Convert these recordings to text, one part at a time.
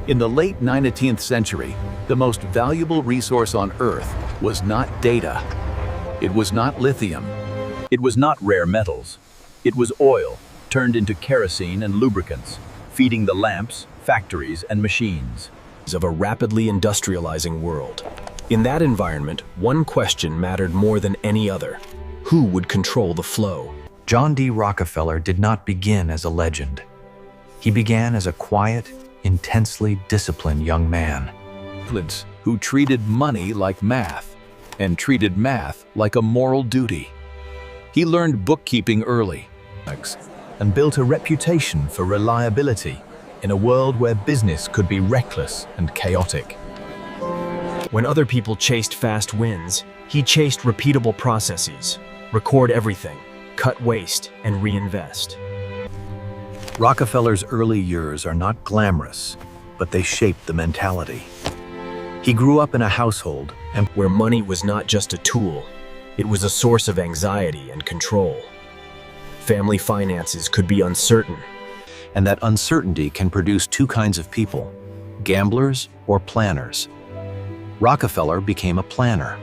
In the late 19th century, the most valuable resource on Earth was not data. It was not lithium. It was not rare metals. It was oil, turned into kerosene and lubricants, feeding the lamps, factories, and machines Of a rapidly industrializing world. In that environment, one question mattered more than any other. Who would control the flow? John D. Rockefeller did not begin as a legend. He began as a quiet, intensely disciplined young man. Who treated money like math, and treated math like a moral duty. He learned bookkeeping early, and built a reputation for reliability in a world where business could be reckless and chaotic. When other people chased fast wins, he chased repeatable processes, record everything, cut waste, and reinvest. Rockefeller's early years are not glamorous, but they shaped the mentality. He grew up in a household Where money was not just a tool, it was a source of anxiety and control. Family finances could be uncertain, and that uncertainty can produce two kinds of people, gamblers or planners. Rockefeller became a planner.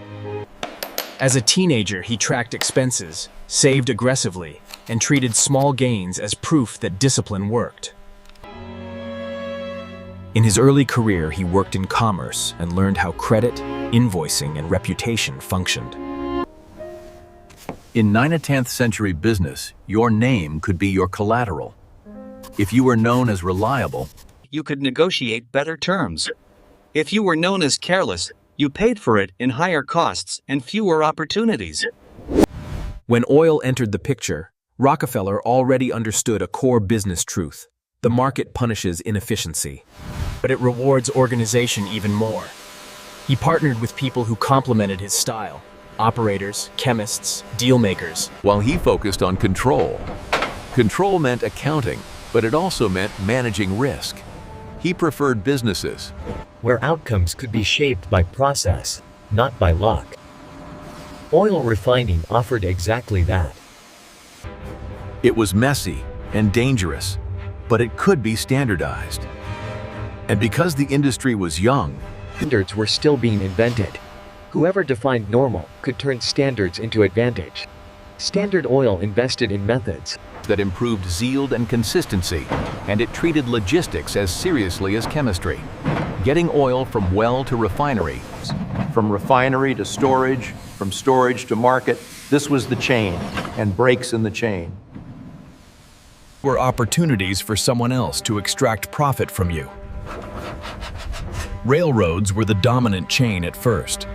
As a teenager, he tracked expenses, saved aggressively, and treated small gains as proof that discipline worked. In his early career, he worked in commerce and learned how credit, invoicing, and reputation functioned. In 19th century business, your name could be your collateral. If you were known as reliable, you could negotiate better terms. If you were known as careless, you paid for it in higher costs and fewer opportunities. When oil entered the picture, Rockefeller already understood a core business truth. The market punishes inefficiency, but it rewards organization even more. He partnered with people who complemented his style: operators, chemists, deal makers. while he focused on control. Control meant accounting, but it also meant managing risk. He preferred businesses where outcomes could be shaped by process, not by luck. Oil refining offered exactly that. It was messy and dangerous, but it could be standardized. And because the industry was young, Standards were still being invented. Whoever defined normal could turn standards into advantage. Standard Oil invested in methods that improved yield and consistency, and it treated logistics as seriously as chemistry. Getting oil from well to refinery, From refinery to storage, from storage to market, this was the chain, and breaks in the chain. Were opportunities for someone else to extract profit from you. Railroads were the dominant chain at first.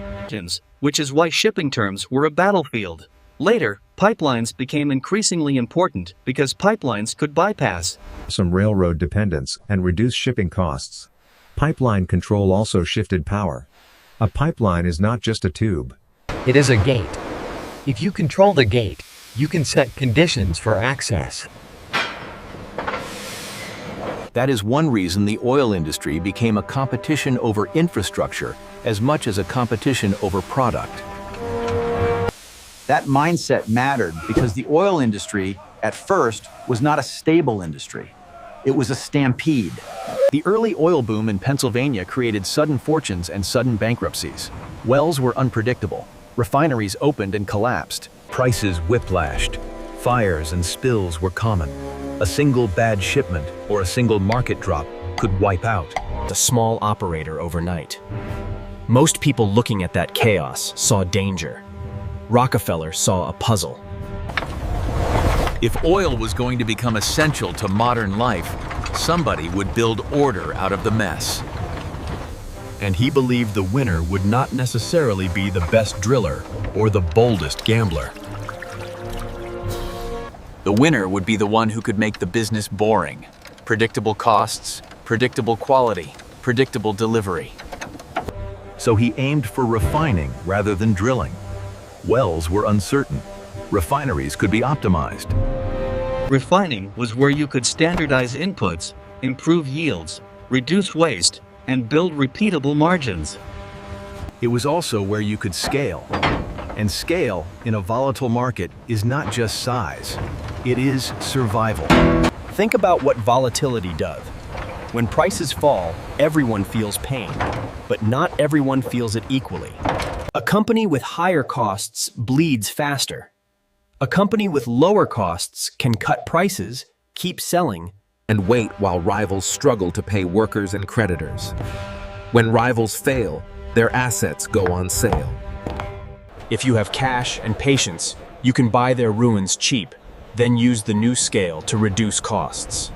Which is why shipping terms were a battlefield. Later, pipelines became increasingly important because pipelines could bypass some railroad dependence and reduce shipping costs. Pipeline control also shifted power. A pipeline is not just a tube. It is a gate. If you control the gate, you can set conditions for access. that is one reason the oil industry became a competition over infrastructure as much as a competition over product. That mindset mattered because the oil industry, at first, was not a stable industry. It was a stampede. The early oil boom in Pennsylvania created sudden fortunes and sudden bankruptcies. Wells were unpredictable. Refineries opened and collapsed. Prices whiplashed. Fires and spills were common. A single bad shipment or a single market drop could wipe out a small operator overnight. Most people looking at that chaos saw danger. Rockefeller saw a puzzle. If oil was going to become essential to modern life, somebody would build order out of the mess. And he believed the winner would not necessarily be the best driller or the boldest gambler. The winner would be the one who could make the business boring. Predictable costs, predictable quality, predictable delivery. So he aimed for refining rather than drilling. Wells were uncertain. Refineries could be optimized. Refining was where you could standardize inputs, improve yields, reduce waste, and build repeatable margins. It was also where you could scale. And scale in a volatile market is not just size, it is survival. Think about what volatility does. When prices fall, everyone feels pain, but not everyone feels it equally. A company with higher costs bleeds faster. A company with lower costs can cut prices, keep selling, and wait while rivals struggle to pay workers and creditors. When rivals fail, their assets go on sale. If you have cash and patience, you can buy their ruins cheap, then use the new scale to reduce costs.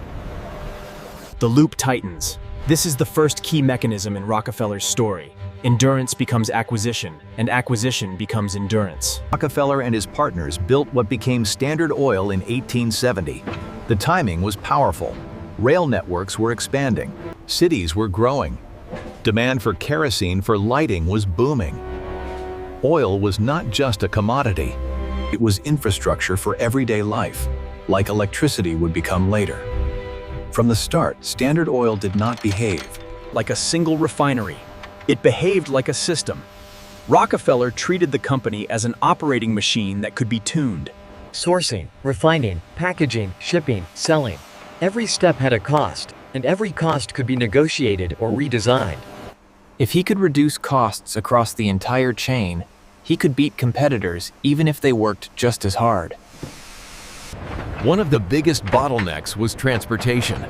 The loop tightens. This is the first key mechanism in Rockefeller's story. Endurance becomes acquisition, and acquisition becomes endurance. Rockefeller and his partners built what became Standard Oil in 1870. The timing was powerful. Rail networks were expanding. Cities were growing. Demand for kerosene for lighting was booming. Oil was not just a commodity. It was infrastructure for everyday life, like electricity would become later. From the start, Standard Oil did not behave like a single refinery. It behaved like a system. Rockefeller treated the company as an operating machine that could be tuned. Sourcing, refining, packaging, shipping, selling. Every step had a cost, and every cost could be negotiated or redesigned. If he could reduce costs across the entire chain, he could beat competitors even if they worked just as hard. One of the biggest bottlenecks was transportation.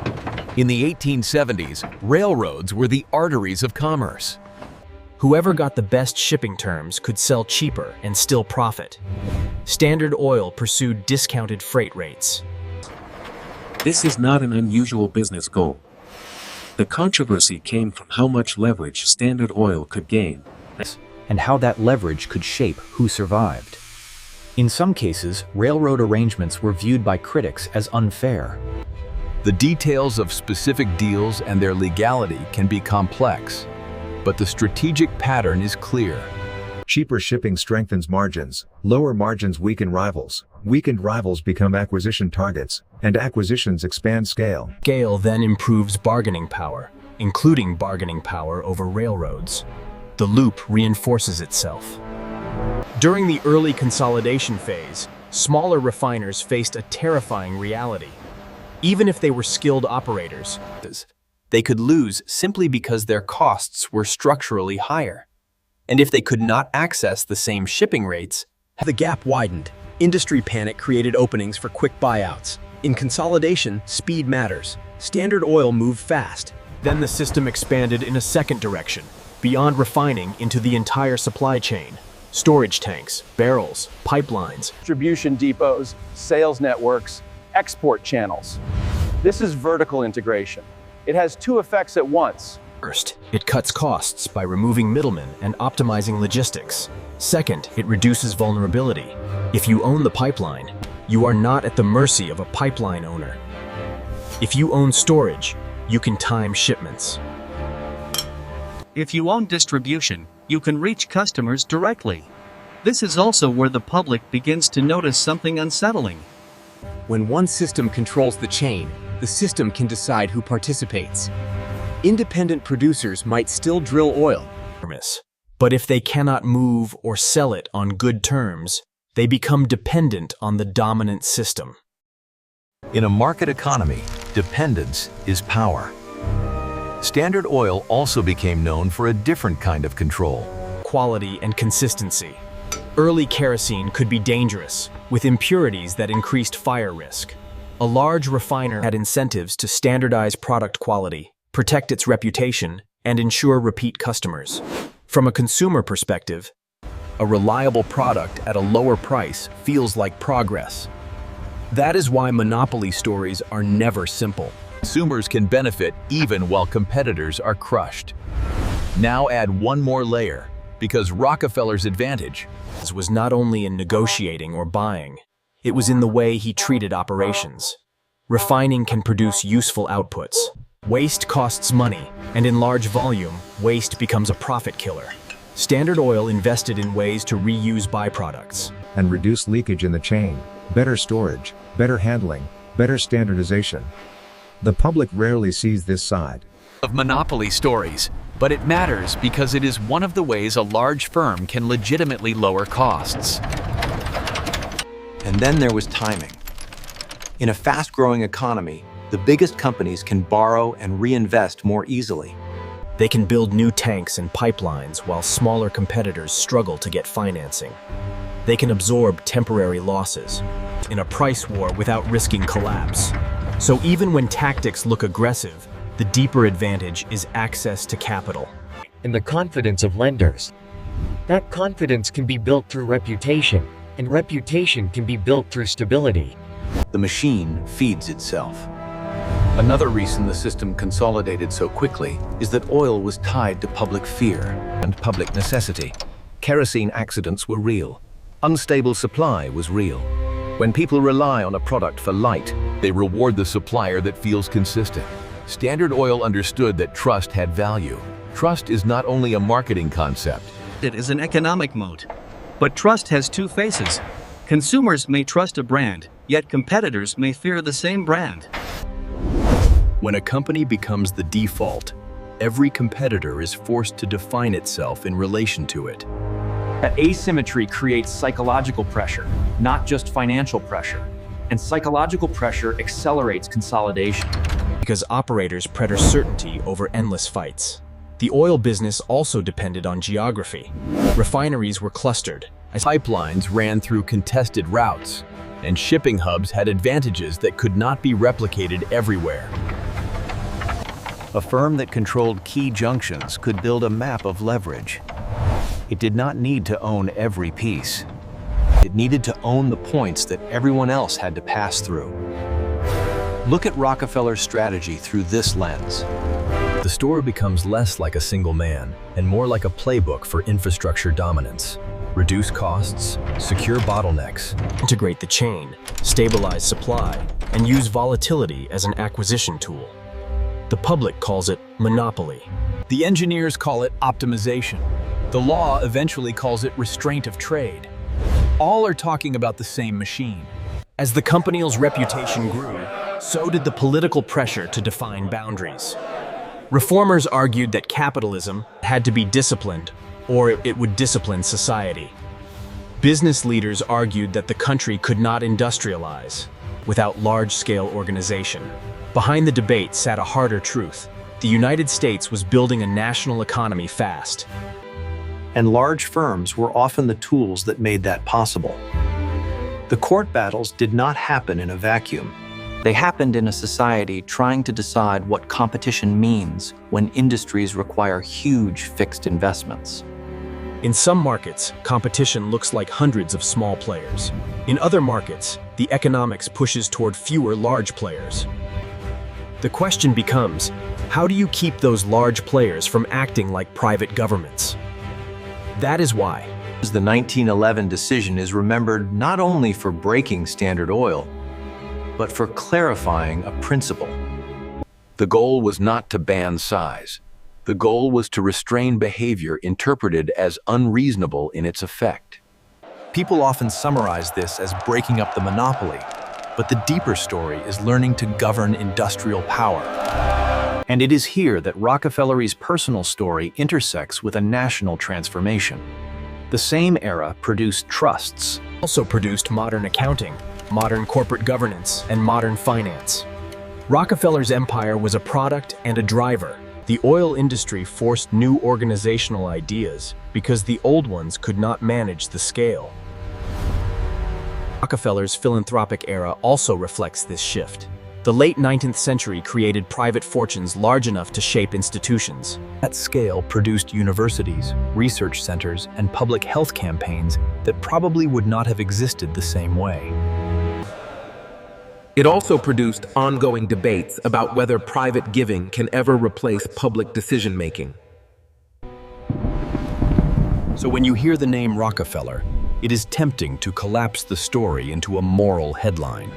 In the 1870s, railroads were the arteries of commerce. Whoever got the best shipping terms could sell cheaper and still profit. Standard Oil pursued discounted freight rates. This is not an unusual business goal. The controversy came from how much leverage Standard Oil could gain, and how that leverage could shape who survived. In some cases, railroad arrangements were viewed by critics as unfair. The details of specific deals and their legality can be complex, but the strategic pattern is clear. Cheaper shipping strengthens margins, lower margins weaken rivals, weakened rivals become acquisition targets, and acquisitions expand scale. Scale then improves bargaining power, including bargaining power over railroads. The loop reinforces itself. During the early consolidation phase, smaller refiners faced a terrifying reality. Even if they were skilled operators, they could lose simply because their costs were structurally higher. And if they could not access the same shipping rates, the gap widened. Industry panic created openings for quick buyouts. In consolidation, speed matters. Standard Oil moved fast. Then the system expanded in a second direction, beyond refining into the entire supply chain. Storage tanks, barrels, pipelines, distribution depots, sales networks, export channels. This is vertical integration. It has two effects at once. First, it cuts costs by removing middlemen and optimizing logistics. Second, it reduces vulnerability. If you own the pipeline, you are not at the mercy of a pipeline owner. If you own storage, you can time shipments. If you own distribution, you can reach customers directly. This is also where the public begins to notice something unsettling. When one system controls the chain, the system can decide who participates. Independent producers might still drill oil, but if they cannot move or sell it on good terms, they become dependent on the dominant system. In a market economy, dependence is power. Standard Oil also became known for a different kind of control. Quality and consistency. Early kerosene could be dangerous, with impurities that increased fire risk. A large refiner had incentives to standardize product quality, protect its reputation, and ensure repeat customers. From a consumer perspective, a reliable product at a lower price feels like progress. That is why monopoly stories are never simple. Consumers can benefit even while competitors are crushed. Now add one more layer, because Rockefeller's advantage was not only in negotiating or buying, it was in the way he treated operations. Refining can produce useful outputs. Waste costs money, and in large volume, waste becomes a profit killer. Standard Oil invested in ways to reuse byproducts and reduce leakage in the chain, better storage, better handling, better standardization. The public rarely sees this side of monopoly stories, but it matters because it is one of the ways a large firm can legitimately lower costs. And then there was timing. In a fast-growing economy, The biggest companies can borrow and reinvest more easily. They can build new tanks and pipelines while smaller competitors struggle to get financing. They can absorb temporary losses in a price war without risking collapse. So even when tactics look aggressive, the deeper advantage is access to capital and the confidence of lenders. That confidence can be built through reputation, and reputation can be built through stability. The machine feeds itself. Another reason the system consolidated so quickly is that oil was tied to public fear And public necessity. Kerosene accidents were real. Unstable supply was real. When people rely on a product for light, They reward the supplier that feels consistent. Standard Oil understood that trust had value. Trust is not only a marketing concept. It is an economic mode. But trust has two faces. Consumers may trust a brand, yet competitors may fear the same brand. When a company becomes the default, every competitor is forced to define itself in relation to it. That asymmetry creates psychological pressure, not just financial pressure. And psychological pressure accelerates consolidation. because operators prefer certainty over endless fights. The oil business also depended on geography. Refineries were clustered, as Pipelines ran through contested routes, and shipping hubs had advantages that could not be replicated everywhere. a firm that controlled key junctions could build a map of leverage. It did not need to own every piece. It needed to own the points that everyone else had to pass through. Look at Rockefeller's strategy through this lens. The store becomes less like a single man and more like a playbook for infrastructure dominance. Reduce costs, secure bottlenecks, integrate the chain, stabilize supply, and use volatility as an acquisition tool. The public calls it monopoly. The engineers call it optimization. The law eventually calls it restraint of trade. All are talking about the same machine. As the company's reputation grew, so did the political pressure to define boundaries. Reformers argued that capitalism had to be disciplined, or it would discipline society. Business leaders argued that the country could not industrialize without large-scale organization. Behind the debate sat a harder truth. The United States was building a national economy fast. And large firms were often the tools that made that possible. The court battles did not happen in a vacuum. They happened in a society trying to decide what competition means when industries require huge fixed investments. In some markets, competition looks like hundreds of small players. In other markets, the economics pushes toward fewer large players. The question becomes, how do you keep those large players from acting like private governments? That is why The 1911 decision is remembered not only for breaking Standard Oil, but for clarifying a principle. The goal was not to ban size. The goal was to restrain behavior interpreted as unreasonable in its effect. People often summarize this as breaking up the monopoly, but the deeper story is learning to govern industrial power. And it is here that Rockefeller's personal story intersects with a national transformation. The same era produced trusts, also produced modern accounting, modern corporate governance, and modern finance. Rockefeller's empire was a product and a driver. The oil industry forced new organizational ideas because the old ones could not manage the scale. Rockefeller's philanthropic era also reflects this shift. The late 19th century created private fortunes large enough to shape institutions. That scale produced universities, research centers, and public health campaigns that probably would not have existed the same way. It also produced ongoing debates about whether private giving can ever replace public decision-making. So when you hear the name Rockefeller, it is tempting to collapse the story into a moral headline.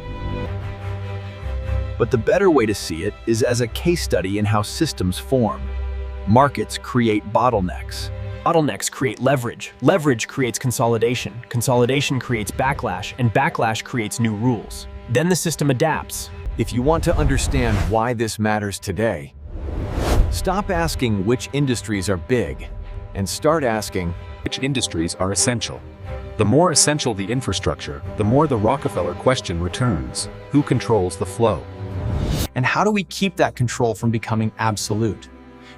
But the better way to see it is as a case study in how systems form. Markets create bottlenecks. Bottlenecks create leverage. Leverage creates consolidation. Consolidation creates backlash, and backlash creates new rules. Then the system adapts. If you want to understand why this matters today, stop asking which industries are big and start asking which industries are essential. The more essential the infrastructure, the more the Rockefeller question returns: who controls the flow? And how do we keep that control from becoming absolute?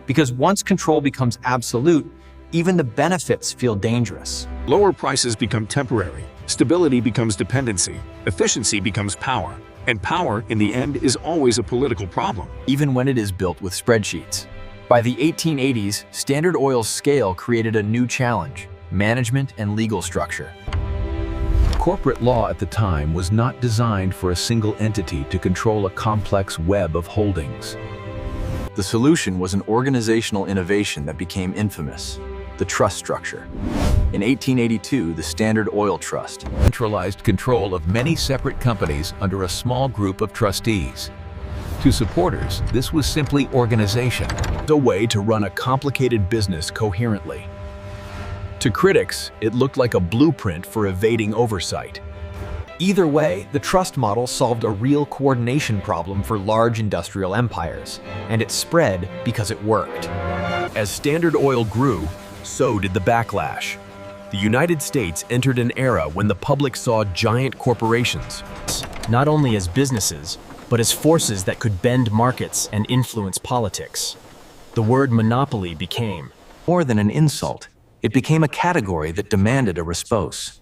Because once control becomes absolute, even the benefits feel dangerous. Lower prices become temporary, stability becomes dependency, efficiency becomes power, and power, in the end, is always a political problem. Even when it is built with spreadsheets. By the 1880s, Standard Oil's scale created a new challenge: management and legal structure. Corporate law at the time was not designed for a single entity to control a complex web of holdings. The solution was an organizational innovation that became infamous: the trust structure. In 1882, the Standard Oil Trust centralized control of many separate companies under a small group of trustees. To supporters, this was simply organization, a way to run a complicated business coherently. To critics, it looked like a blueprint for evading oversight. Either way, the trust model solved a real coordination problem for large industrial empires, and it spread because it worked. As Standard Oil grew, so did the backlash. The United States entered an era when the public saw giant corporations, not only as businesses, but as forces that could bend markets and influence politics. The word monopoly became more than an insult. It became a category that demanded a response.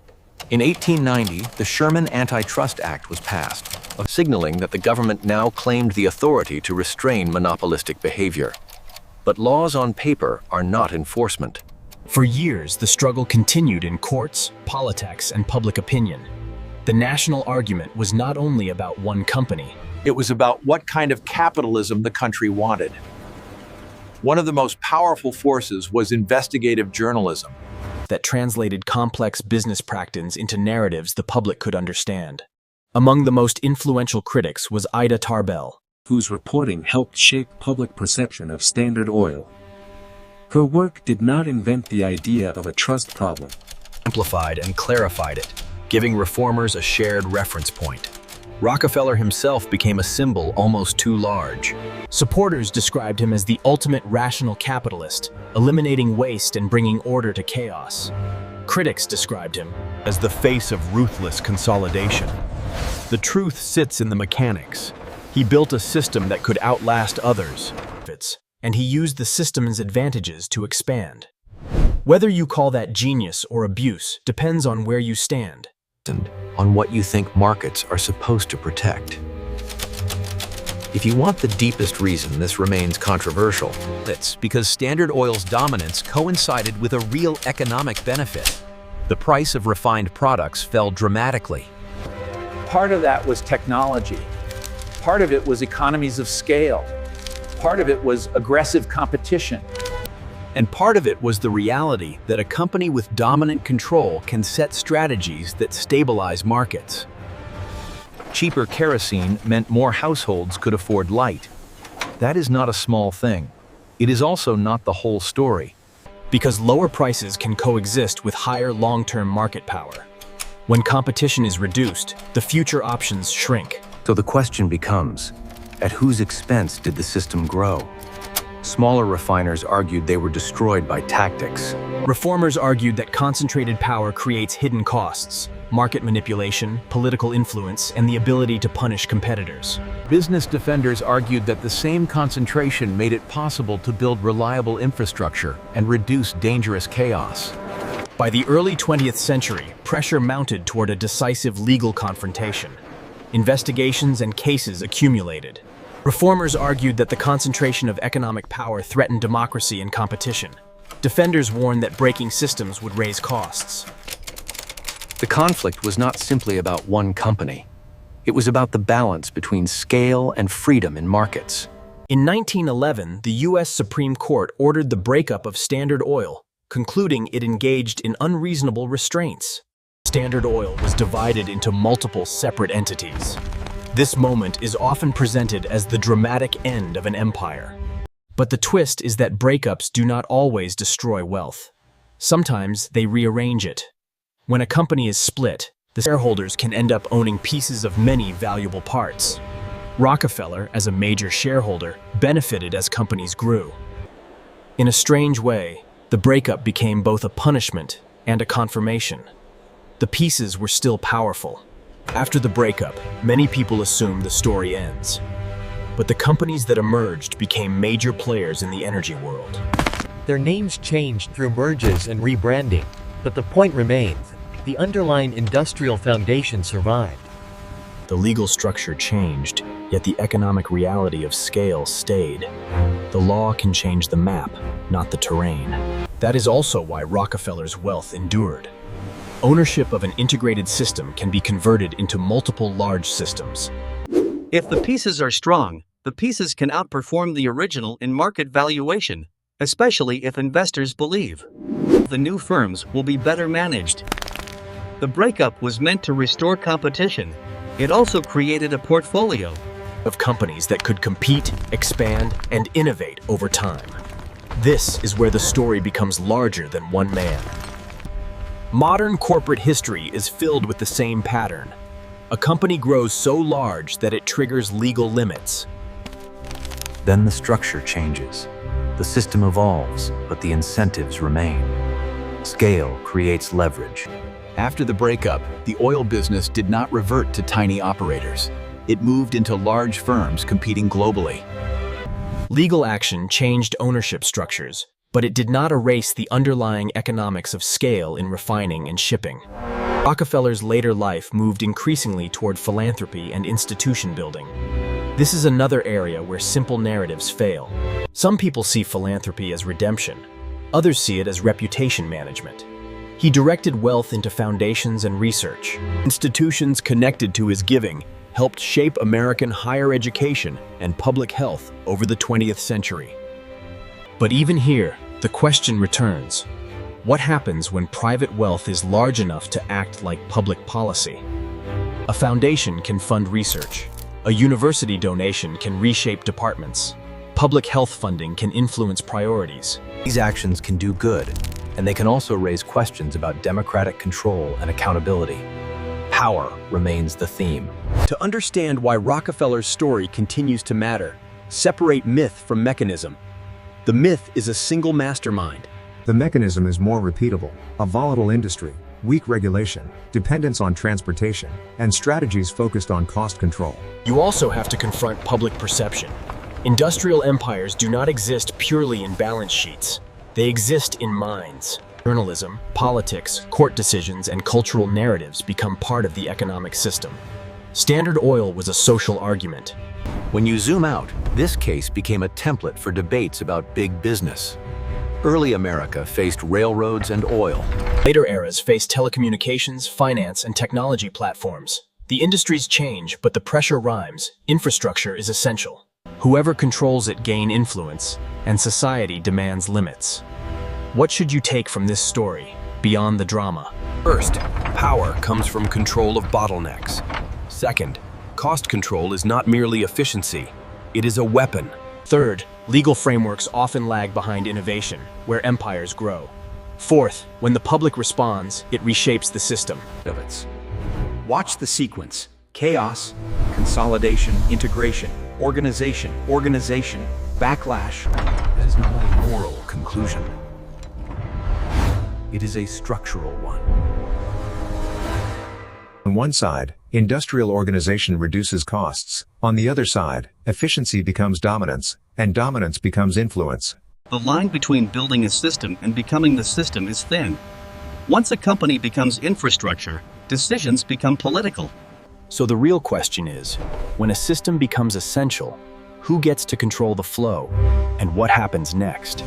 In 1890, the Sherman Antitrust Act was passed, signaling that the government now claimed the authority to restrain monopolistic behavior. But laws on paper are not enforcement. For years, the struggle continued in courts, politics, and public opinion. The national argument was not only about one company. It was about what kind of capitalism the country wanted. One of the most powerful forces was investigative journalism that translated complex business practices into narratives the public could understand. Among the most influential critics was Ida Tarbell, whose reporting helped shape public perception of Standard Oil. Her work did not invent the idea of a trust problem, amplified and clarified it, giving reformers a shared reference point. Rockefeller himself became a symbol almost too large. Supporters described him as the ultimate rational capitalist, eliminating waste and bringing order to chaos. Critics described him as the face of ruthless consolidation. The truth sits in the mechanics. He built a system that could outlast others, and he used the system's advantages to expand. Whether you call that genius or abuse depends on where you stand. And on what you think markets are supposed to protect. If you want the deepest reason this remains controversial, it's because Standard Oil's dominance coincided with a real economic benefit. The price of refined products fell dramatically. Part of that was technology. Part of it was economies of scale. Part of it was aggressive competition. And part of it was the reality that a company with dominant control can set strategies that stabilize markets. Cheaper kerosene meant more households could afford light. That is not a small thing. It is also not the whole story. Because lower prices can coexist with higher long-term market power. When competition is reduced, the future options shrink. So the question becomes, at whose expense did the system grow? Smaller refiners argued they were destroyed by tactics. Reformers argued that concentrated power creates hidden costs, market manipulation, political influence, and the ability to punish competitors. Business defenders argued that the same concentration made it possible to build reliable infrastructure and reduce dangerous chaos. By the early 20th century, pressure mounted toward a decisive legal confrontation. Investigations and cases accumulated. Reformers argued that the concentration of economic power threatened democracy and competition. Defenders warned that breaking systems would raise costs. The conflict was not simply about one company. It was about the balance between scale and freedom in markets. In 1911, the U.S. Supreme Court ordered the breakup of Standard Oil, concluding it engaged in unreasonable restraints. Standard Oil was divided into multiple separate entities. This moment is often presented as the dramatic end of an empire. But the twist is that breakups do not always destroy wealth. Sometimes they rearrange it. When a company is split, the shareholders can end up owning pieces of many valuable parts. Rockefeller, as a major shareholder, benefited as companies grew. In a strange way, the breakup became both a punishment and a confirmation. The pieces were still powerful. After the breakup, many people assume the story ends. But the companies that emerged became major players in the energy world. Their names changed through merges and rebranding, but the point remains: the underlying industrial foundation survived. The legal structure changed, yet the economic reality of scale stayed. The law can change the map, not the terrain. That is also why Rockefeller's wealth endured. Ownership of an integrated system can be converted into multiple large systems. If the pieces are strong, the pieces can outperform the original in market valuation, especially if investors believe the new firms will be better managed. The breakup was meant to restore competition. It also created a portfolio of companies that could compete, expand, and innovate over time. This is where the story becomes larger than one man. Modern corporate history is filled with the same pattern. A company grows so large that it triggers legal limits. Then the structure changes. The system evolves, but the incentives remain. Scale creates leverage. After the breakup, the oil business did not revert to tiny operators. It moved into large firms competing globally. Legal action changed ownership structures, but it did not erase the underlying economics of scale in refining and shipping. Rockefeller's later life moved increasingly toward philanthropy and institution building. This is another area where simple narratives fail. Some people see philanthropy as redemption. Others see it as reputation management. He directed wealth into foundations and research. Institutions connected to his giving helped shape American higher education and public health over the 20th century. But even here, the question returns: what happens when private wealth is large enough to act like public policy? A foundation can fund research. A university donation can reshape departments. Public health funding can influence priorities. These actions can do good, and they can also raise questions about democratic control and accountability. Power remains the theme. To understand why Rockefeller's story continues to matter, separate myth from mechanism. The myth is a single mastermind. The mechanism is more repeatable: a volatile industry, weak regulation, dependence on transportation, and strategies focused on cost control. You also have to confront public perception. Industrial empires do not exist purely in balance sheets. They exist in minds. Journalism, politics, court decisions, and cultural narratives become part of the economic system. Standard Oil was a social argument. When you zoom out, this case became a template for debates about big business. Early America faced railroads and oil. Later eras faced telecommunications, finance, and technology platforms. The industries change, but the pressure rhymes. Infrastructure is essential. Whoever controls it gains influence, and society demands limits. What should you take from this story, beyond the drama? First, power comes from control of bottlenecks. Second, cost control is not merely efficiency, it is a weapon. Third, legal frameworks often lag behind innovation, where empires grow. Fourth, when the public responds, it reshapes the system. Watch the sequence: chaos, consolidation, integration, organization, backlash. It is not a moral conclusion. It is a structural one. On one side, industrial organization reduces costs. On the other side, efficiency becomes dominance, and dominance becomes influence. The line between building a system and becoming the system is thin. Once a company becomes infrastructure, decisions become political. So the real question is, when a system becomes essential, who gets to control the flow, and what happens next?